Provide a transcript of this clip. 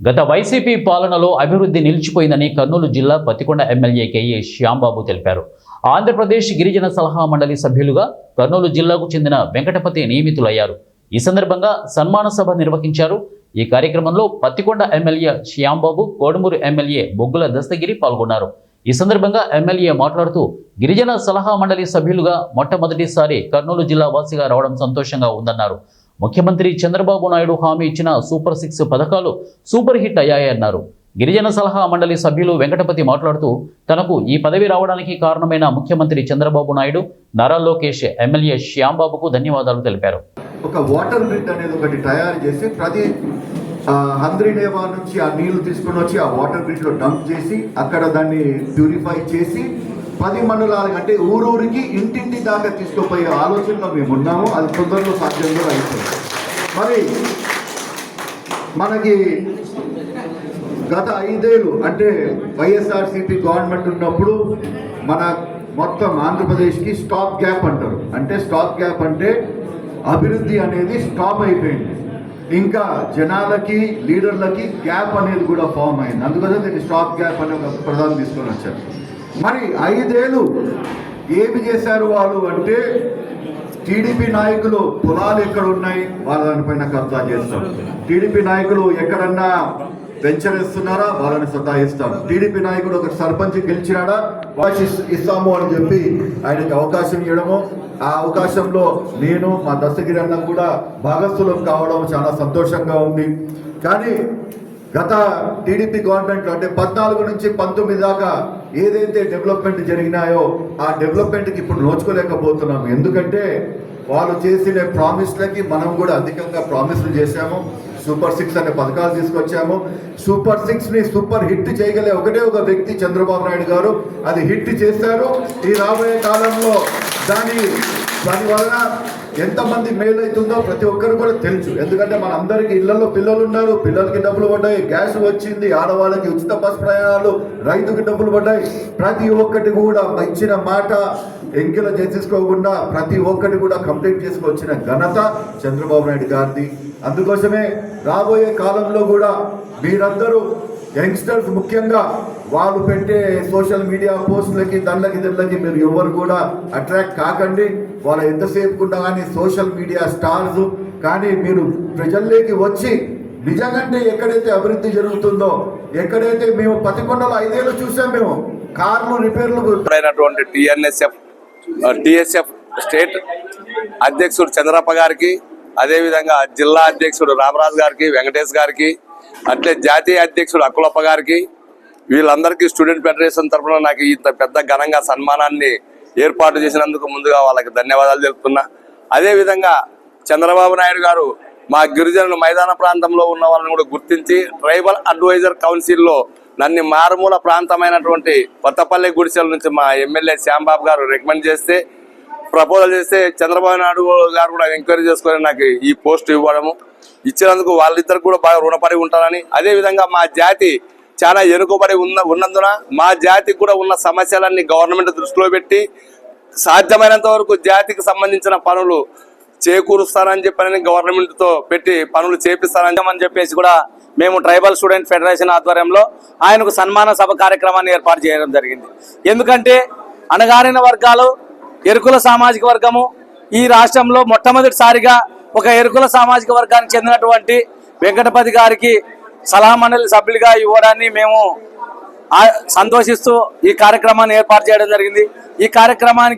గత వైసీపీ పాలనలో అభివృద్ధి నిలిచిపోయిందని కర్నూలు జిల్లా పత్తికొండ ఎమ్మెల్యే కేఏ శ్యాంబాబు తెలిపారు. ఆంధ్రప్రదేశ్ గిరిజన సలహా మండలి సభ్యులుగా కర్నూలు జిల్లాకు చెందిన వెంకటపతి నియమితులయ్యారు. ఈ సందర్భంగా సన్మాన సభ నిర్వహించారు. ఈ కార్యక్రమంలో పత్తికొండ ఎమ్మెల్యే శ్యాంబాబు, కోడుమూరు ఎమ్మెల్యే బొగ్గుల దస్తగిరి పాల్గొన్నారు. ఈ సందర్భంగా ఎమ్మెల్యే మాట్లాడుతూ గిరిజన సలహా మండలి సభ్యులుగా మొట్టమొదటిసారి కర్నూలు జిల్లా వాసిగా రావడం సంతోషంగా ఉందన్నారు. ముఖ్యమంత్రి చంద్రబాబు నాయుడు హామీ ఇచ్చిన సూపర్ 6 పథకాలు సూపర్ హిట్ అయ్యాయన్నారు. గిరిజన సలహా మండలి సభ్యులు వెంకటపతి మాట్లాడుతూ తనకు ఈ పదవి రావడానికి కారణమైన ముఖ్యమంత్రి చంద్రబాబు నాయుడు, నారా లోకేష్, ఎమ్మెల్యే శ్యాంబాబుకు ధన్యవాదాలు తెలిపారు. ఒక వాటర్ గ్రిడ్ అనేది ఒకటి తయారు చేసి ప్రతి హంద్రీనేవా నుంచి ఆ నీళ్లు తీసుకుని వచ్చి ఆ వాటర్ గ్రిడ్లో డంప్ చేసి అక్కడ దాన్ని ప్యూరిఫై చేసి 10 మండలాలు అంటే ఊరూరికి ఇంటింటి దాకా తీసుకుపోయే ఆలోచనలో మేము ఉన్నాము. అది తొందరలో సాధ్యంగా అయిపోయింది. మరి మనకి గత 5 ఏళ్ళు అంటే వైఎస్ఆర్సీపీ గవర్నమెంట్ ఉన్నప్పుడు మన మొత్తం ఆంధ్రప్రదేశ్కి స్టాప్ గ్యాప్ అంటారు. అంటే స్టాప్ గ్యాప్ అంటే అభివృద్ధి అనేది స్టాప్ అయిపోయింది. ఇంకా జనాలకి, లీడర్లకి గ్యాప్ అనేది కూడా ఫామ్ అయింది. అందుకనే దీన్ని స్టాప్ గ్యాప్ అనే ఒక ప్రధానం తీసుకొని వచ్చారు. మరి 5 ఏళ్ళు ఏమి చేశారు వాళ్ళు అంటే టీడీపీ నాయకులు పొలాలు ఎక్కడ ఉన్నాయి వాళ్ళ దానిపైన కబ్జా చేస్తాం. టీడీపీ నాయకులు ఎక్కడన్నా వెంచర్ ఇస్తున్నారా వాళ్ళని సతాయిస్తాం. టీడీపీ నాయకుడు ఒక సర్పంచ్ గెలిచినాడా ఇస్తాము అని చెప్పి ఆయనకి అవకాశం ఇవ్వడము, ఆ అవకాశంలో నేను మా దస్తగిరి అన్న కూడా భాగస్థులం కావడం చాలా సంతోషంగా ఉంది. కానీ గత టీడీపీ గవర్నమెంట్ అంటే 14 నుంచి 19 దాకా ఏదైతే డెవలప్మెంట్ జరిగినాయో ఆ డెవలప్మెంట్కి ఇప్పుడు నోచుకోలేకపోతున్నాము. ఎందుకంటే వాళ్ళు చేసిన ప్రామిస్లకి మనం కూడా అధికంగా ప్రామిస్లు చేశాము. సూపర్ 6 అనే పథకాలు తీసుకొచ్చాము. సూపర్ 6ని సూపర్ హిట్ చేయగలే ఒకటే ఒక వ్యక్తి చంద్రబాబు నాయుడు గారు. అది హిట్ చేశారు. ఈ రాబోయే కాలంలో దానివల్ల ఎంతమంది మేలు అవుతుందో ప్రతి ఒక్కరు కూడా తెలుసు. ఎందుకంటే మన అందరికీ ఇళ్లలో పిల్లలు ఉన్నారు, పిల్లలకి డబ్బులు పడ్డాయి, గ్యాస్ వచ్చింది, ఆడవాళ్ళకి ఉచిత బస్ ప్రయాణాలు, రైతుకి డబ్బులు పడ్డాయి. ప్రతి ఒక్కటి కూడా ఇచ్చిన మాట ఎంకిల చేసుకోకుండా ప్రతి ఒక్కటి కూడా కంప్లీట్ చేసుకొచ్చిన ఘనత చంద్రబాబు నాయుడు గారిది. అందుకోసమే రాబోయే కాలంలో కూడా మీరందరూ యంగ్స్టర్స్ ముఖ్యంగా వాళ్ళు పెట్టే సోషల్ మీడియా పోస్టులకి దిళ్ళకి మీరు ఎవరు కూడా అట్రాక్ట్ కాకండి. వాళ్ళ ఎంతసేపు కూడా కానీ సోషల్ మీడియా స్టార్స్ కానీ మీరు ప్రజల్లోకి వచ్చి నిజంగానే ఎక్కడైతే అభివృద్ధి జరుగుతుందో, ఎక్కడైతే మేము పత్తికొండలో 5 ఏళ్ళు చూసాం, మేము కార్లు రిపేర్లు అయినటువంటి టిఎస్ఎఫ్ స్టేట్ అధ్యక్షుడు చంద్రప్ప గారికి, అదేవిధంగా జిల్లా అధ్యక్షుడు రామరాజు గారికి, వెంకటేష్ గారికి, అట్లే జాతీయ అధ్యక్షుడు అక్కులప్ప గారికి, వీళ్ళందరికీ స్టూడెంట్ ఫెడరేషన్ తరఫున నాకు ఇంత పెద్ద ఘనంగా సన్మానాన్ని ఏర్పాటు చేసినందుకు ముందుగా వాళ్ళకి ధన్యవాదాలు తెలుపుతున్నా. అదేవిధంగా చంద్రబాబు నాయుడు గారు మా గిరిజనులు మైదాన ప్రాంతంలో ఉన్న వాళ్ళని కూడా గుర్తించి ట్రైబల్ అడ్వైజర్ కౌన్సిల్లో నన్ను మారుమూల ప్రాంతమైనటువంటి కొత్తపల్లి గుడిసెల నుంచి మా ఎమ్మెల్యే శ్యాంబాబు గారు రికమెండ్ చేస్తే, ప్రపోజల్ చేస్తే చంద్రబాబు నాయుడు గారు కూడా ఎంక్వైరీ చేసుకొని నాకు ఈ పోస్ట్ ఇవ్వడము, ఇచ్చినందుకు వాళ్ళిద్దరు కూడా బాగా రుణపడి ఉంటారని, అదేవిధంగా మా జాతి చాలా వెనుకబడి ఉన్నందున మా జాతికి కూడా ఉన్న సమస్యలన్నీ గవర్నమెంట్ దృష్టిలో పెట్టి సాధ్యమైనంత వరకు జాతికి సంబంధించిన పనులు చేకూరుస్తానని చెప్పని గవర్నమెంట్తో పెట్టి పనులు చేపిస్తానని చెప్పేసి కూడా మేము ట్రైబల్ స్టూడెంట్ ఫెడరేషన్ ఆధ్వర్యంలో ఆయనకు సన్మాన సభ కార్యక్రమాన్ని ఏర్పాటు చేయడం జరిగింది. ఎందుకంటే అణగారిన వర్గాలు, ఎరుకుల సామాజిక వర్గము ఈ రాష్ట్రంలో మొట్టమొదటిసారిగా ఒక ఎరుకుల సామాజిక వర్గానికి చెందినటువంటి వెంకటపతి గారికి సలహా మండలి సభ్యులుగా ఇవ్వడాన్ని మేము సంతోషిస్తూ ఈ కార్యక్రమాన్ని ఏర్పాటు చేయడం జరిగింది. ఈ కార్యక్రమానికి